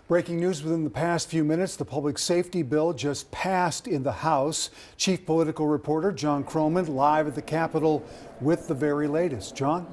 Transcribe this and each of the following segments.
Breaking news within the past few minutes, the public safety bill just passed in the House. Chief political reporter John Croman live at the Capitol with the very latest. John?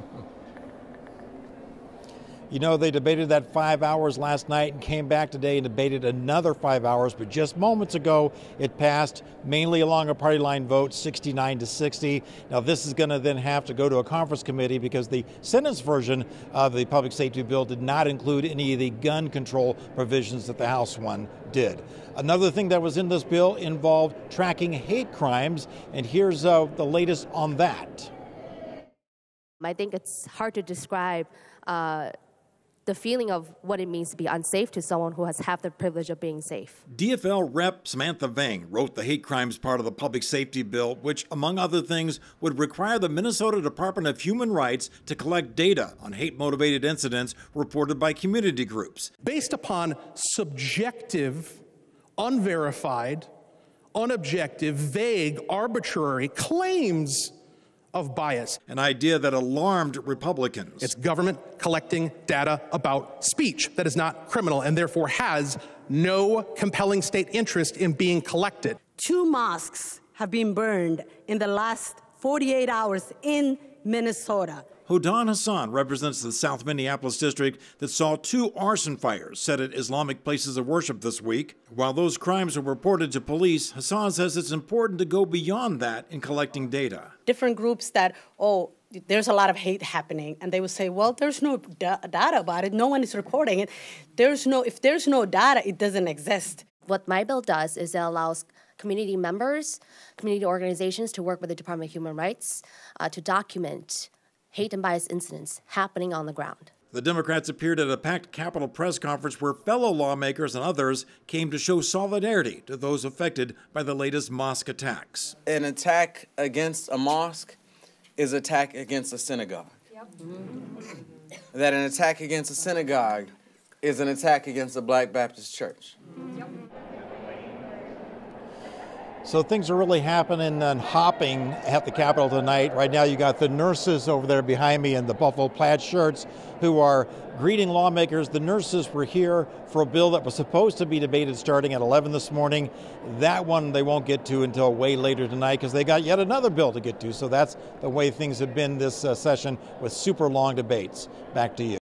You know, they debated that 5 hours last night and came back today and debated another 5 hours, but just moments ago it passed mainly along a party line vote, 69-60. Now this is going to then have to go to a conference committee because the Senate's version of the public safety bill did not include any of the gun control provisions that the House one did. Another thing that was in this bill involved tracking hate crimes, and here's the latest on that. I think it's hard to describe the feeling of what it means to be unsafe to someone who has half the privilege of being safe. DFL Rep. Samantha Vang wrote the hate crimes part of the public safety bill, which, among other things, would require the Minnesota Department of Human Rights to collect data on hate-motivated incidents reported by community groups. Based upon subjective, unverified, unobjective, vague, arbitrary claims of bias. An idea that alarmed Republicans. It's government collecting data about speech that is not criminal and therefore has no compelling state interest in being collected. 2 mosques have been burned in the last 48 hours in Minnesota. Hodan Hassan represents the South Minneapolis district that saw 2 arson fires set at Islamic places of worship this week. While those crimes were reported to police, Hassan says it's important to go beyond that in collecting data. Different groups that, there's a lot of hate happening, and they would say, well, there's no data about it. No one is reporting it. If there's no data, it doesn't exist. What my bill does is it allows community members, community organizations to work with the Department of Human Rights to document hate and bias incidents happening on the ground. The Democrats appeared at a packed Capitol press conference where fellow lawmakers and others came to show solidarity to those affected by the latest mosque attacks. An attack against a mosque is an attack against a synagogue. Yep. That an attack against a synagogue is an attack against a Black Baptist church. Yep. So things are really happening and hopping at the Capitol tonight. Right now you got the nurses over there behind me in the buffalo plaid shirts who are greeting lawmakers. The nurses were here for a bill that was supposed to be debated starting at 11 this morning. That one they won't get to until way later tonight because they got yet another bill to get to. So that's the way things have been this session with super long debates. Back to you.